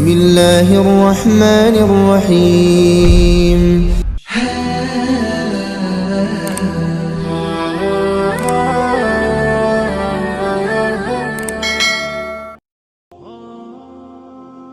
الله الرحمن الرحيم.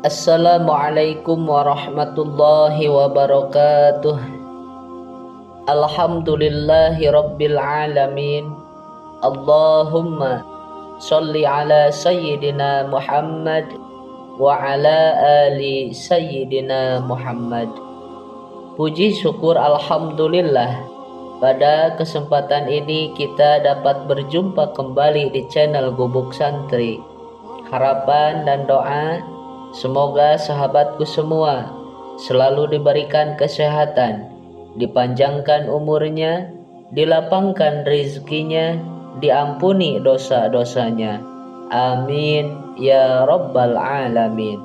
Assalamualaikum warahmatullahi wabarakatuh. Alhamdulillahi rabbil alamin. Allahumma sholli ala sayyidina Muhammad wa ala ali sayyidina Muhammad. Puji syukur alhamdulillah, pada kesempatan ini kita dapat berjumpa kembali di channel Gubuk Santri. Harapan dan doa, semoga sahabatku semua selalu diberikan kesehatan, dipanjangkan umurnya, dilapangkan rezekinya, diampuni dosa-dosanya. Amin ya rabbal alamin.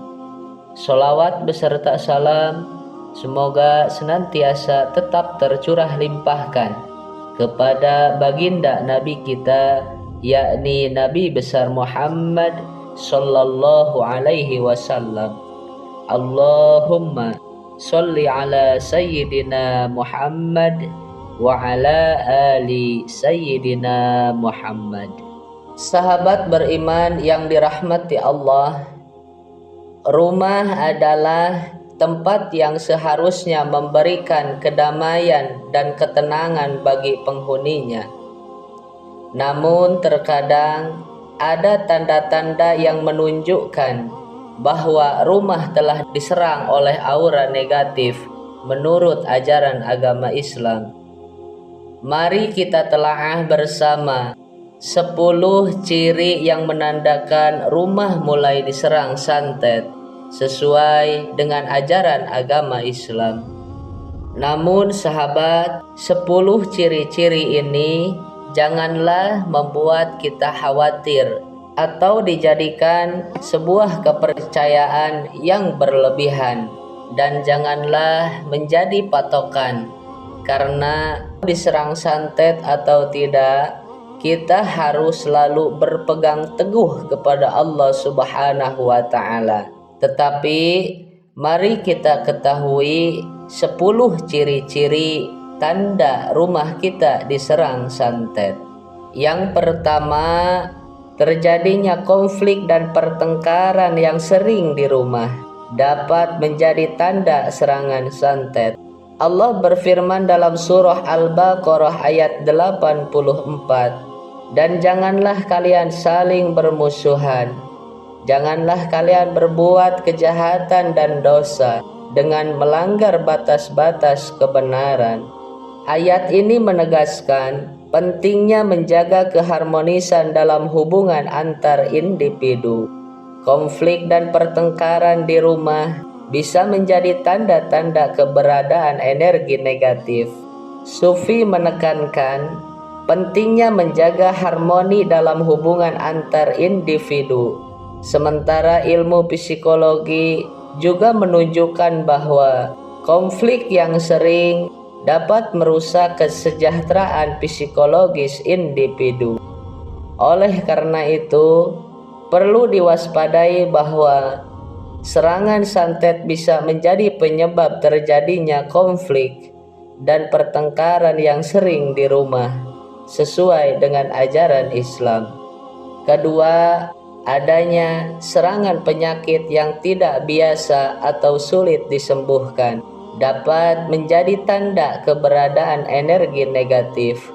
Sholawat beserta salam semoga senantiasa tetap tercurah limpahkan kepada baginda Nabi kita, yakni Nabi besar Muhammad sallallahu alaihi wasallam. Allahumma sholli ala sayyidina Muhammad wa ala ali sayyidina Muhammad. Sahabat beriman yang dirahmati Allah, rumah adalah tempat yang seharusnya memberikan kedamaian dan ketenangan bagi penghuninya. Namun terkadang ada tanda-tanda yang menunjukkan bahwa rumah telah diserang oleh aura negatif menurut ajaran agama Islam. Mari kita telaah bersama 10 ciri yang menandakan rumah mulai diserang santet sesuai dengan ajaran agama Islam. Namun sahabat, 10 ciri-ciri ini janganlah membuat kita khawatir atau dijadikan sebuah kepercayaan yang berlebihan, dan janganlah menjadi patokan, karena diserang santet atau tidak, kita harus selalu berpegang teguh kepada Allah Subhanahu wa Ta'ala. Tetapi mari kita ketahui 10 ciri-ciri tanda rumah kita diserang santet. Yang pertama, terjadinya konflik dan pertengkaran yang sering di rumah dapat menjadi tanda serangan santet. Allah berfirman dalam surah Al-Baqarah ayat 84, dan janganlah kalian saling bermusuhan, janganlah kalian berbuat kejahatan dan dosa dengan melanggar batas-batas kebenaran. Ayat ini menegaskan pentingnya menjaga keharmonisan dalam hubungan antar individu. Konflik dan pertengkaran di rumah bisa menjadi tanda-tanda keberadaan energi negatif. Sufi menekankan pentingnya menjaga harmoni dalam hubungan antar individu. Sementara ilmu psikologi juga menunjukkan bahwa konflik yang sering dapat merusak kesejahteraan psikologis individu. Oleh karena itu, perlu diwaspadai bahwa serangan santet bisa menjadi penyebab terjadinya konflik dan pertengkaran yang sering di rumah, sesuai dengan ajaran Islam. Kedua, adanya serangan penyakit yang tidak biasa atau sulit disembuhkan dapat menjadi tanda keberadaan energi negatif.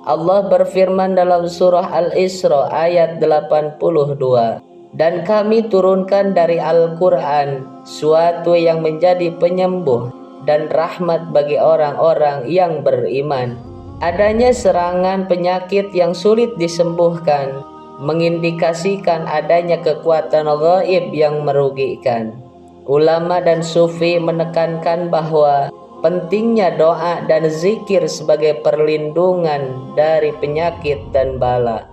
Allah berfirman dalam surah Al-Isra ayat 82, dan kami turunkan dari Al-Quran suatu yang menjadi penyembuh dan rahmat bagi orang-orang yang beriman. Adanya serangan penyakit yang sulit disembuhkan mengindikasikan adanya kekuatan gaib yang merugikan. Ulama dan sufi menekankan bahwa pentingnya doa dan zikir sebagai perlindungan dari penyakit dan bala.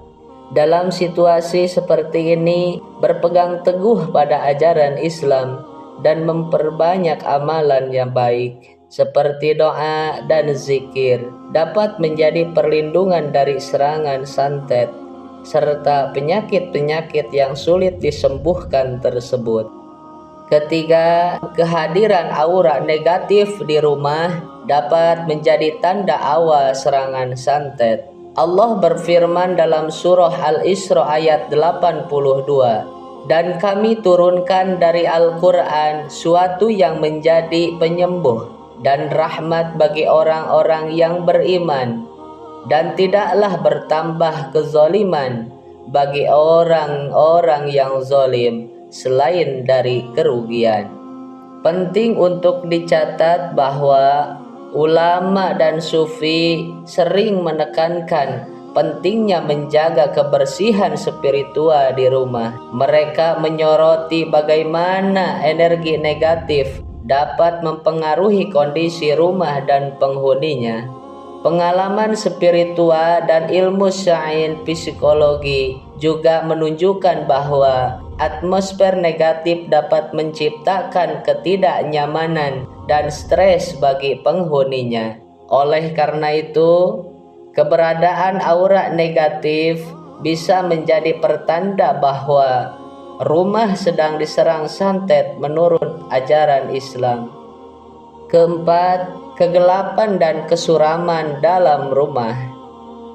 Dalam situasi seperti ini, berpegang teguh pada ajaran Islam dan memperbanyak amalan yang baik seperti doa dan zikir dapat menjadi perlindungan dari serangan santet serta penyakit-penyakit yang sulit disembuhkan tersebut. Ketiga, kehadiran aura negatif di rumah dapat menjadi tanda awal serangan santet. Allah berfirman dalam surah Al-Isra ayat 82, "Dan kami turunkan dari Al-Quran suatu yang menjadi penyembuh dan rahmat bagi orang-orang yang beriman, dan tidaklah bertambah kezaliman bagi orang-orang yang zalim selain dari kerugian." Penting untuk dicatat bahwa ulama dan sufi sering menekankan pentingnya menjaga kebersihan spiritual di rumah. Mereka menyoroti bagaimana energi negatif dapat mempengaruhi kondisi rumah dan penghuninya. Pengalaman spiritual dan ilmu sains psikologi juga menunjukkan bahwa atmosfer negatif dapat menciptakan ketidaknyamanan dan stres bagi penghuninya. Oleh karena itu, keberadaan aura negatif bisa menjadi pertanda bahwa rumah sedang diserang santet menurut ajaran Islam. Keempat, kegelapan dan kesuraman dalam rumah.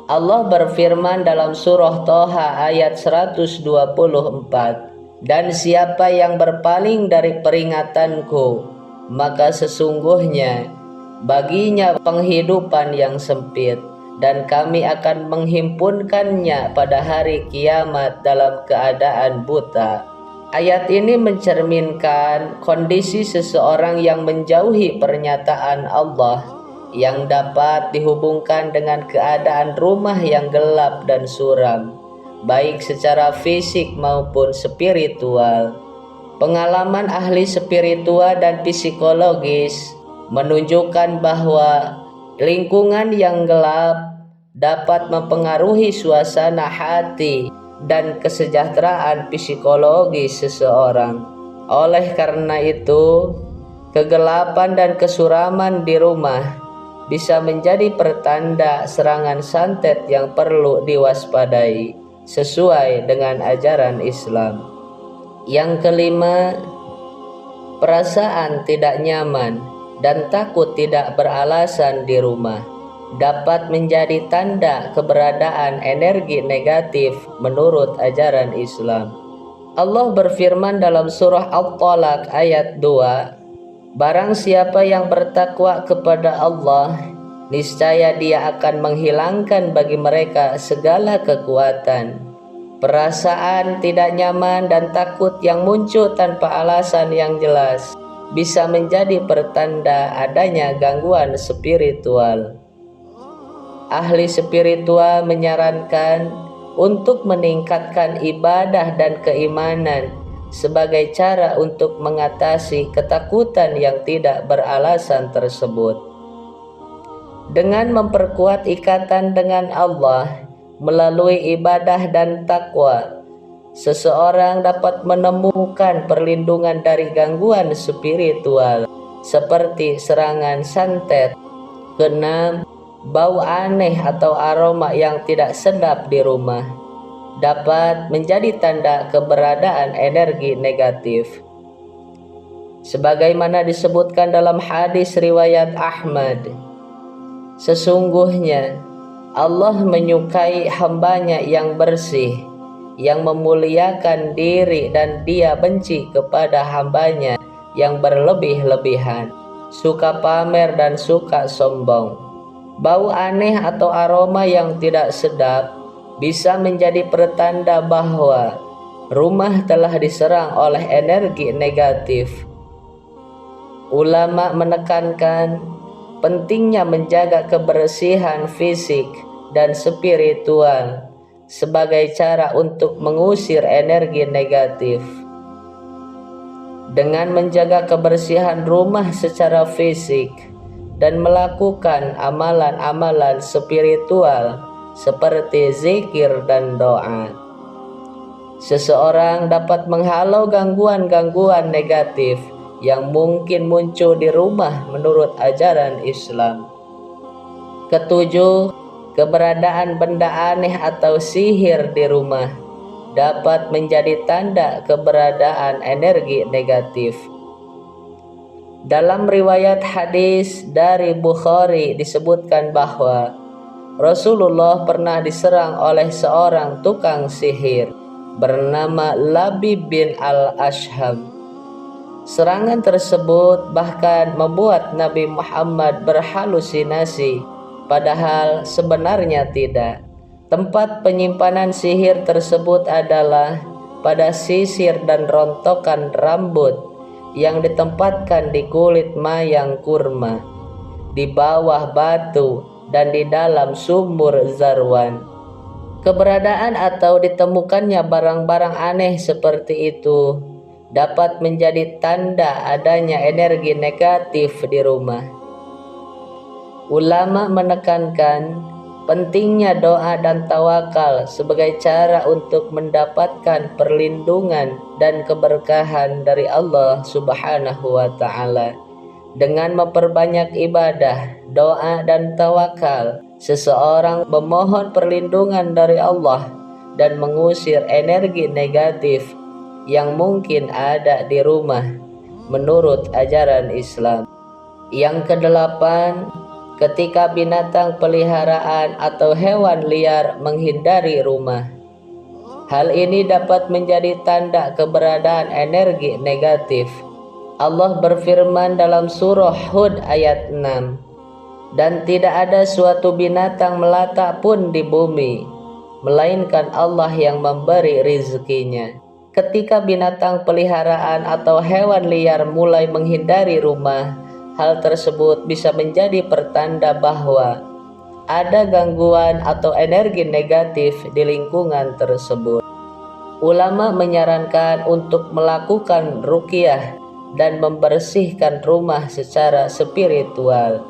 Allah berfirman dalam surah Toha ayat 124, "Dan siapa yang berpaling dari peringatanku, maka sesungguhnya baginya penghidupan yang sempit, dan kami akan menghimpunkannya pada hari kiamat dalam keadaan buta." Ayat ini mencerminkan kondisi seseorang yang menjauhi pernyataan Allah, yang dapat dihubungkan dengan keadaan rumah yang gelap dan suram, baik secara fisik maupun spiritual. Pengalaman ahli spiritual dan psikologis menunjukkan bahwa lingkungan yang gelap dapat mempengaruhi suasana hati dan kesejahteraan psikologi seseorang. Oleh karena itu, kegelapan dan kesuraman di rumah bisa menjadi pertanda serangan santet yang perlu diwaspadai sesuai dengan ajaran Islam. Yang kelima, perasaan tidak nyaman dan takut tidak beralasan di rumah dapat menjadi tanda keberadaan energi negatif menurut ajaran Islam. Allah berfirman dalam surah At-Talaq ayat 2, "Barang siapa yang bertakwa kepada Allah, niscaya Dia akan menghilangkan bagi mereka segala kekuatan." Perasaan tidak nyaman dan takut yang muncul tanpa alasan yang jelas bisa menjadi pertanda adanya gangguan spiritual. Ahli spiritual menyarankan untuk meningkatkan ibadah dan keimanan sebagai cara untuk mengatasi ketakutan yang tidak beralasan tersebut. Dengan memperkuat ikatan dengan Allah melalui ibadah dan takwa, seseorang dapat menemukan perlindungan dari gangguan spiritual seperti serangan santet. Keenam, bau aneh atau aroma yang tidak sedap di rumah dapat menjadi tanda keberadaan energi negatif. Sebagaimana disebutkan dalam hadis riwayat Ahmad, "Sesungguhnya Allah menyukai hambanya yang bersih, yang memuliakan diri, dan Dia benci kepada hambanya yang berlebih-lebihan, suka pamer dan suka sombong." Bau aneh atau aroma yang tidak sedap bisa menjadi pertanda bahwa rumah telah diserang oleh energi negatif. Ulama menekankan pentingnya menjaga kebersihan fisik dan spiritual sebagai cara untuk mengusir energi negatif. Dengan menjaga kebersihan rumah secara fisik dan melakukan amalan-amalan spiritual seperti zikir dan doa, seseorang dapat menghalau gangguan-gangguan negatif yang mungkin muncul di rumah menurut ajaran Islam. Ketujuh, keberadaan benda aneh atau sihir di rumah dapat menjadi tanda keberadaan energi negatif. Dalam riwayat hadis dari Bukhari disebutkan bahwa Rasulullah pernah diserang oleh seorang tukang sihir bernama Labib bin al-Ashham. Serangan tersebut bahkan membuat Nabi Muhammad berhalusinasi, padahal sebenarnya tidak. Tempat penyimpanan sihir tersebut adalah pada sisir dan rontokan rambut yang ditempatkan di kulit mayang kurma, di bawah batu, dan di dalam sumur Zarwan. Keberadaan atau ditemukannya barang-barang aneh seperti itu dapat menjadi tanda adanya energi negatif di rumah. Ulama menekankan pentingnya doa dan tawakal sebagai cara untuk mendapatkan perlindungan dan keberkahan dari Allah Subhanahu wa Ta'ala. Dengan memperbanyak ibadah, doa, dan tawakal, seseorang memohon perlindungan dari Allah dan mengusir energi negatif yang mungkin ada di rumah menurut ajaran Islam. Yang kedelapan, ketika binatang peliharaan atau hewan liar menghindari rumah. Hal ini dapat menjadi tanda keberadaan energi negatif. Allah berfirman dalam surah Hud ayat 6, "Dan tidak ada suatu binatang melata pun di bumi, melainkan Allah yang memberi rizkinya." Ketika binatang peliharaan atau hewan liar mulai menghindari rumah, hal tersebut bisa menjadi pertanda bahwa ada gangguan atau energi negatif di lingkungan tersebut. Ulama menyarankan untuk melakukan ruqyah dan membersihkan rumah secara spiritual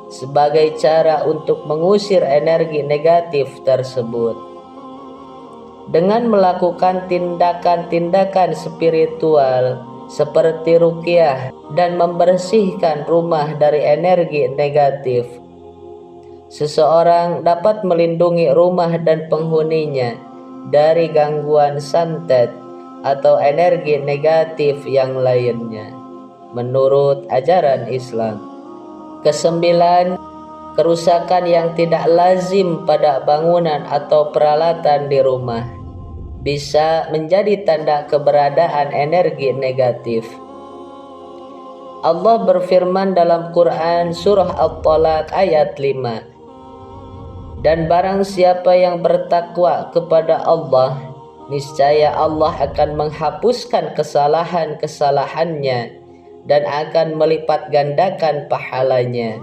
sebagai cara untuk mengusir energi negatif tersebut. Dengan melakukan tindakan-tindakan spiritual seperti ruqyah dan membersihkan rumah dari energi negatif, seseorang dapat melindungi rumah dan penghuninya dari gangguan santet atau energi negatif yang lainnya menurut ajaran Islam. Kesembilan, kerusakan yang tidak lazim pada bangunan atau peralatan di rumah bisa menjadi tanda keberadaan energi negatif. Allah berfirman dalam Quran surah At-Talaq ayat 5, "Dan barang siapa yang bertakwa kepada Allah, niscaya Allah akan menghapuskan kesalahan-kesalahannya dan akan melipat gandakan pahalanya."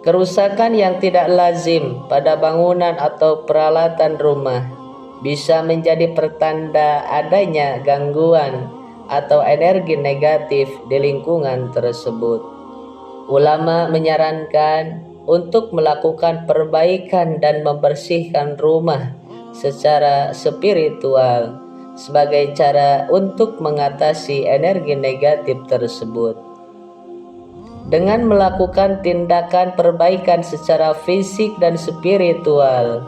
Kerusakan yang tidak lazim pada bangunan atau peralatan rumah bisa menjadi pertanda adanya gangguan atau energi negatif di lingkungan tersebut. Ulama menyarankan untuk melakukan perbaikan dan membersihkan rumah secara spiritual sebagai cara untuk mengatasi energi negatif tersebut. Dengan melakukan tindakan perbaikan secara fisik dan spiritual,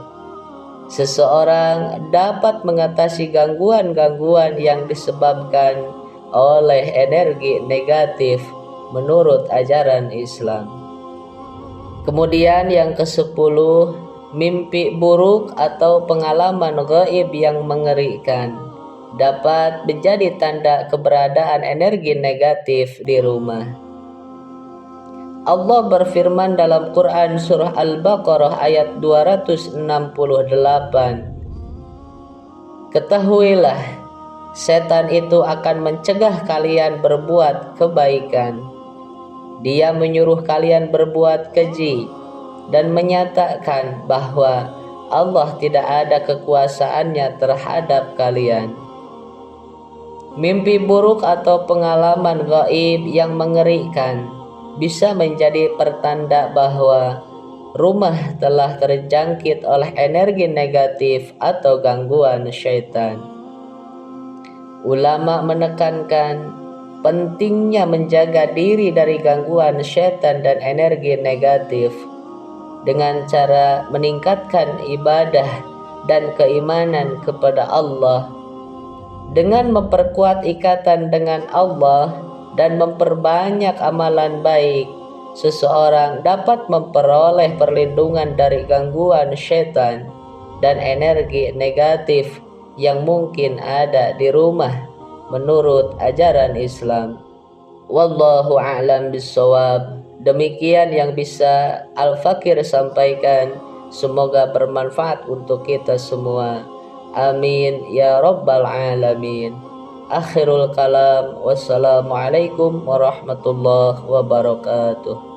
seseorang dapat mengatasi gangguan-gangguan yang disebabkan oleh energi negatif menurut ajaran Islam. Kemudian yang ke-10, mimpi buruk atau pengalaman gaib yang mengerikan dapat menjadi tanda keberadaan energi negatif di rumah. Allah berfirman dalam Quran surah Al-Baqarah ayat 268, "Ketahuilah, setan itu akan mencegah kalian berbuat kebaikan. Dia menyuruh kalian berbuat keji dan menyatakan bahwa Allah tidak ada kekuasaannya terhadap kalian." Mimpi buruk atau pengalaman gaib yang mengerikan bisa menjadi pertanda bahwa rumah telah terjangkit oleh energi negatif atau gangguan syaitan. Ulama menekankan pentingnya menjaga diri dari gangguan syaitan dan energi negatif dengan cara meningkatkan ibadah dan keimanan kepada Allah. Dengan memperkuat ikatan dengan Allah dan memperbanyak amalan baik, seseorang dapat memperoleh perlindungan dari gangguan syaitan dan energi negatif yang mungkin ada di rumah menurut ajaran Islam. Wallahu a'lam bissawab. Demikian yang bisa Al-Fakir sampaikan. Semoga bermanfaat untuk kita semua. Amin ya rabbal alamin. Akhirul kalam. Wassalamualaikum warahmatullahi wabarakatuh.